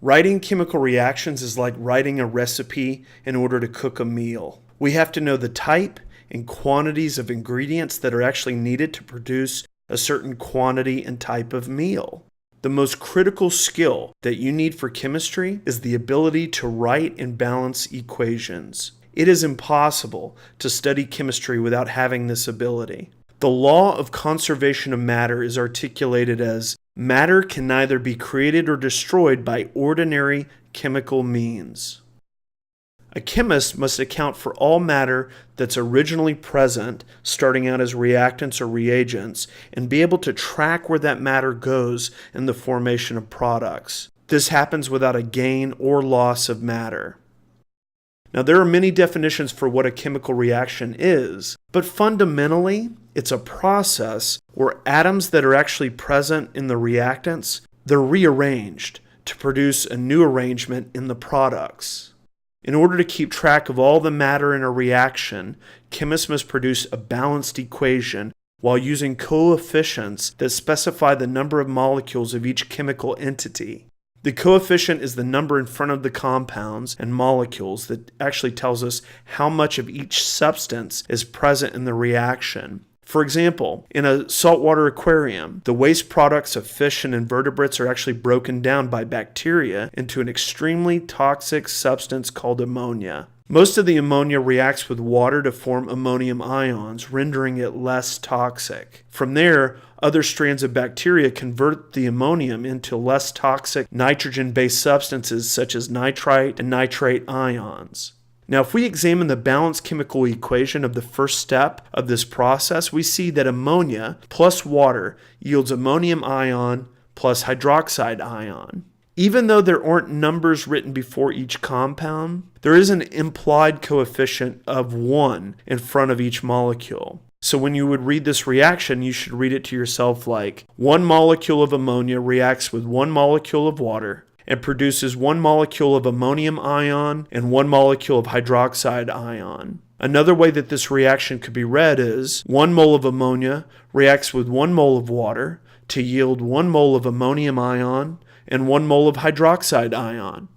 Writing chemical reactions is like writing a recipe in order to cook a meal. We have to know the type and quantities of ingredients that are actually needed to produce a certain quantity and type of meal. The most critical skill that you need for chemistry is the ability to write and balance equations. It is impossible to study chemistry without having this ability. The law of conservation of matter is articulated as matter can neither be created or destroyed by ordinary chemical means. A chemist must account for all matter that's originally present, starting out as reactants or reagents, and be able to track where that matter goes in the formation of products. This happens without a gain or loss of matter. Now, there are many definitions for what a chemical reaction is, but fundamentally, it's a process where atoms that are actually present in the reactants, they're rearranged to produce a new arrangement in the products. In order to keep track of all the matter in a reaction, chemists must produce a balanced equation while using coefficients that specify the number of molecules of each chemical entity. The coefficient is the number in front of the compounds and molecules that actually tells us how much of each substance is present in the reaction. For example, in a saltwater aquarium, the waste products of fish and invertebrates are actually broken down by bacteria into an extremely toxic substance called ammonia. Most of the ammonia reacts with water to form ammonium ions, rendering it less toxic. From there, other strands of bacteria convert the ammonium into less toxic nitrogen-based substances such as nitrite and nitrate ions. Now, if we examine the balanced chemical equation of the first step of this process, we see that ammonia plus water yields ammonium ion plus hydroxide ion. Even though there aren't numbers written before each compound, there is an implied coefficient of 1 in front of each molecule. So when you would read this reaction, you should read it to yourself like 1 molecule of ammonia reacts with 1 molecule of water and produces 1 molecule of ammonium ion and 1 molecule of hydroxide ion. Another way that this reaction could be read is 1 mole of ammonia reacts with 1 mole of water to yield 1 mole of ammonium ion and 1 mole of hydroxide ion.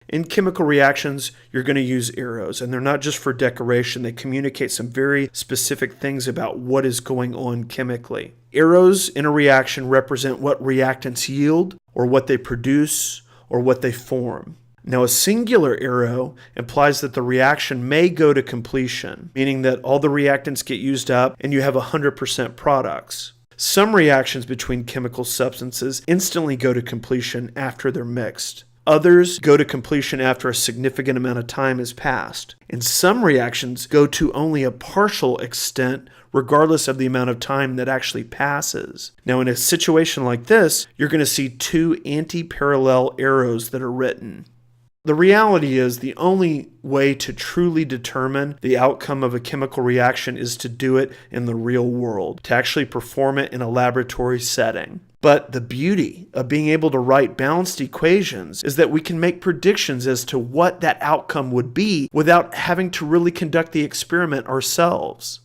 In chemical reactions, you're going to use arrows, and they're not just for decoration. They communicate some very specific things about what is going on chemically. Arrows in a reaction represent what reactants yield, or what they produce, or what they form. Now, a singular arrow implies that the reaction may go to completion, meaning that all the reactants get used up and you have 100% products. Some reactions between chemical substances instantly go to completion after they're mixed. Others go to completion after a significant amount of time has passed. And some reactions go to only a partial extent regardless of the amount of time that actually passes. Now, in a situation like this, you're going to see 2 anti-parallel arrows that are written. The reality is the only way to truly determine the outcome of a chemical reaction is to do it in the real world, to actually perform it in a laboratory setting. But the beauty of being able to write balanced equations is that we can make predictions as to what that outcome would be without having to really conduct the experiment ourselves.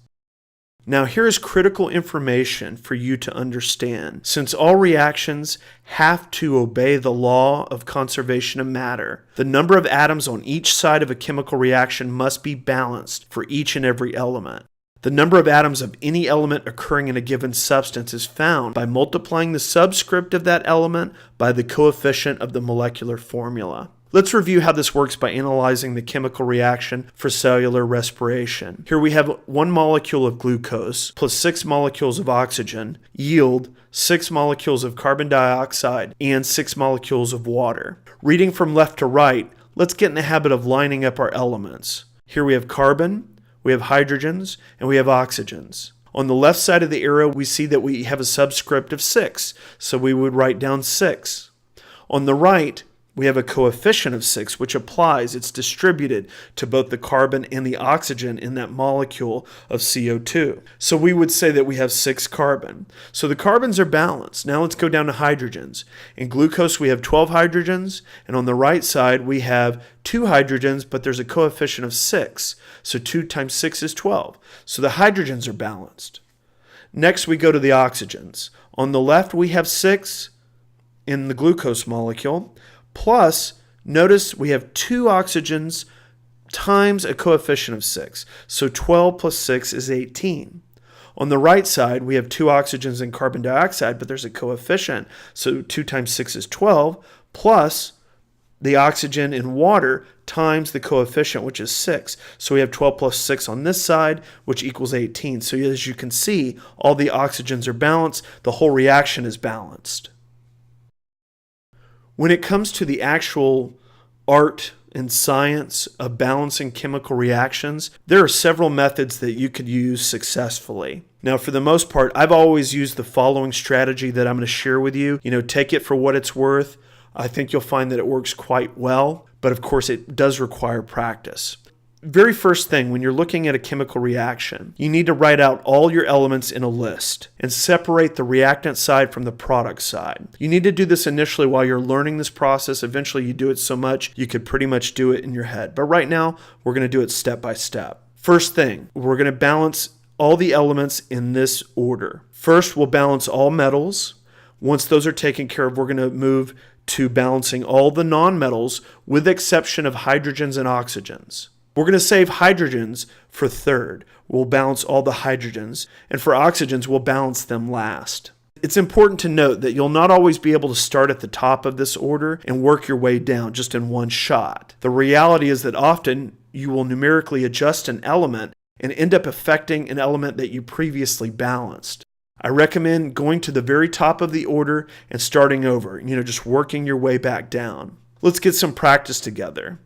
Now, here is critical information for you to understand. Since all reactions have to obey the law of conservation of matter, the number of atoms on each side of a chemical reaction must be balanced for each and every element. The number of atoms of any element occurring in a given substance is found by multiplying the subscript of that element by the coefficient of the molecular formula. Let's review how this works by analyzing the chemical reaction for cellular respiration. Here we have 1 molecule of glucose plus 6 molecules of oxygen yield 6 molecules of carbon dioxide and 6 molecules of water. Reading from left to right, let's get in the habit of lining up our elements. Here we have carbon, we have hydrogens, and we have oxygens. On the left side of the arrow, we see that we have a subscript of 6, so we would write down 6. On the right, we have a coefficient of 6, which applies. It's distributed to both the carbon and the oxygen in that molecule of CO2. So we would say that we have 6 carbon. So the carbons are balanced. Now let's go down to hydrogens. In glucose, we have 12 hydrogens, and on the right side, we have 2 hydrogens, but there's a coefficient of 6. So 2 times 6 is 12. So the hydrogens are balanced. Next, we go to the oxygens. On the left, we have 6. in the glucose molecule, plus notice we have 2 oxygens times a coefficient of 6. So 12 plus 6 is 18. On the right side, we have 2 oxygens and carbon dioxide, but there's a coefficient. So 2 times 6 is 12, plus the oxygen in water times the coefficient, which is 6. So we have 12 plus 6 on this side, which equals 18. So as you can see, all the oxygens are balanced. The whole reaction is balanced. When it comes to the actual art and science of balancing chemical reactions, there are several methods that you could use successfully. Now, for the most part, I've always used the following strategy that I'm going to share with you. Take it for what it's worth. I think you'll find that it works quite well, but of course it does require practice. Very first thing, when you're looking at a chemical reaction, you need to write out all your elements in a list and separate the reactant side from the product side. You need to do this initially while you're learning this process. Eventually you do it so much you could pretty much do it in your head. But right now, we're going to do it step by step. First thing, we're going to balance all the elements in this order. First, we'll balance all metals. Once those are taken care of, we're going to move to balancing all the nonmetals with the exception of hydrogens and oxygens. We're going to save hydrogens for third. We'll balance all the hydrogens. And for oxygens, we'll balance them last. It's important to note that you'll not always be able to start at the top of this order and work your way down just in one shot. The reality is that often you will numerically adjust an element and end up affecting an element that you previously balanced. I recommend going to the very top of the order and starting over, just working your way back down. Let's get some practice together.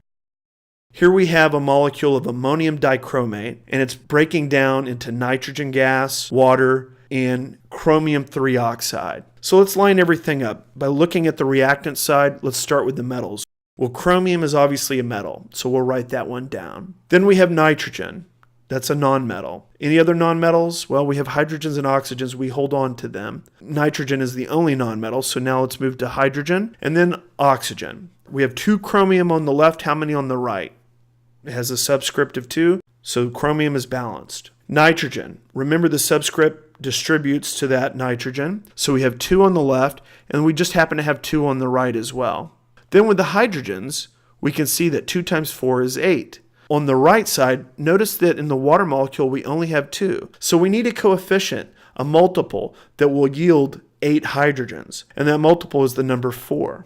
Here we have a molecule of ammonium dichromate, and it's breaking down into nitrogen gas, water, and chromium 3 oxide. So let's line everything up. By looking at the reactant side, let's start with the metals. Well, chromium is obviously a metal, so we'll write that one down. Then we have nitrogen. That's a nonmetal. Any other nonmetals? Well, we have hydrogens and oxygens. We hold on to them. Nitrogen is the only nonmetal, so now let's move to hydrogen and then oxygen. We have 2 chromium on the left. How many on the right? It has a subscript of 2, so chromium is balanced. Nitrogen. Remember the subscript distributes to that nitrogen. So we have 2 on the left, and we just happen to have 2 on the right as well. Then with the hydrogens, we can see that 2 times 4 is 8. On the right side, notice that in the water molecule, we only have 2. So we need a coefficient, a multiple, that will yield 8 hydrogens. And that multiple is the number 4.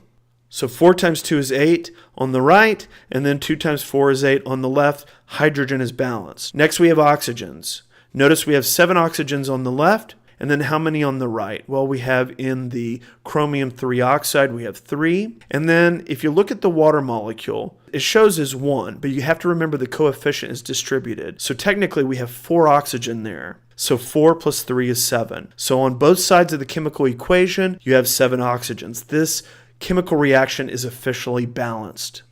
So 4 times 2 is 8 on the right, and then 2 times 4 is 8 on the left. Hydrogen is balanced. Next we have oxygens. Notice we have 7 oxygens on the left, and then how many on the right? Well, we have in the chromium 3 oxide, we have 3. And then if you look at the water molecule, it shows as 1, but you have to remember the coefficient is distributed. So technically we have 4 oxygen there. So 4 plus 3 is 7. So on both sides of the chemical equation, you have 7 oxygens. This chemical reaction is officially balanced.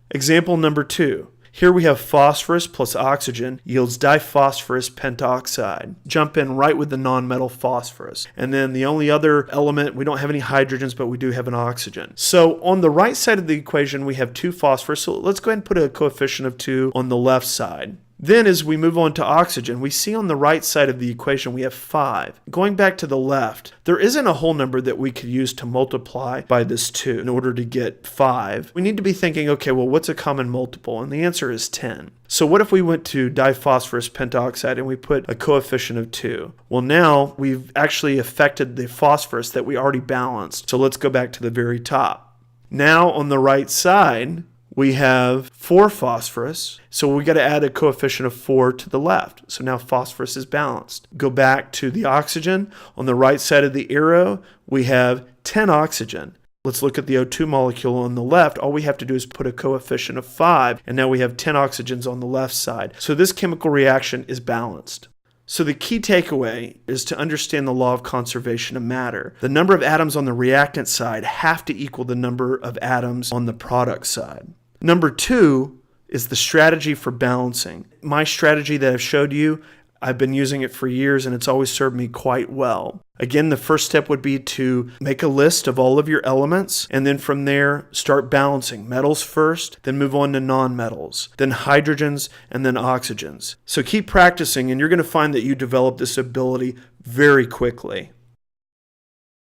Example number 2. Here we have phosphorus plus oxygen yields diphosphorus pentoxide. Jump in right with the nonmetal phosphorus. And then the only other element, we don't have any hydrogens, but we do have an oxygen. So on the right side of the equation, we have 2 phosphorus. So let's go ahead and put a coefficient of 2 on the left side. Then as we move on to oxygen, we see on the right side of the equation we have 5. Going back to the left, there isn't a whole number that we could use to multiply by this 2 in order to get 5. We need to be thinking, okay, well, what's a common multiple? And the answer is 10. So what if we went to diphosphorus pentoxide and we put a coefficient of 2? Well, now we've actually affected the phosphorus that we already balanced. So let's go back to the very top. Now on the right side, we have 4 phosphorus, so we got to add a coefficient of 4 to the left. So now phosphorus is balanced. Go back to the oxygen. On the right side of the arrow, we have 10 oxygen. Let's look at the O2 molecule on the left. All we have to do is put a coefficient of 5, and now we have 10 oxygens on the left side. So this chemical reaction is balanced. So the key takeaway is to understand the law of conservation of matter. The number of atoms on the reactant side have to equal the number of atoms on the product side. Number 2 is the strategy for balancing. My strategy that I've showed you, I've been using it for years and it's always served me quite well. Again, the first step would be to make a list of all of your elements, and then from there start balancing. Metals first, then move on to nonmetals, then hydrogens, and then oxygens. So keep practicing and you're going to find that you develop this ability very quickly.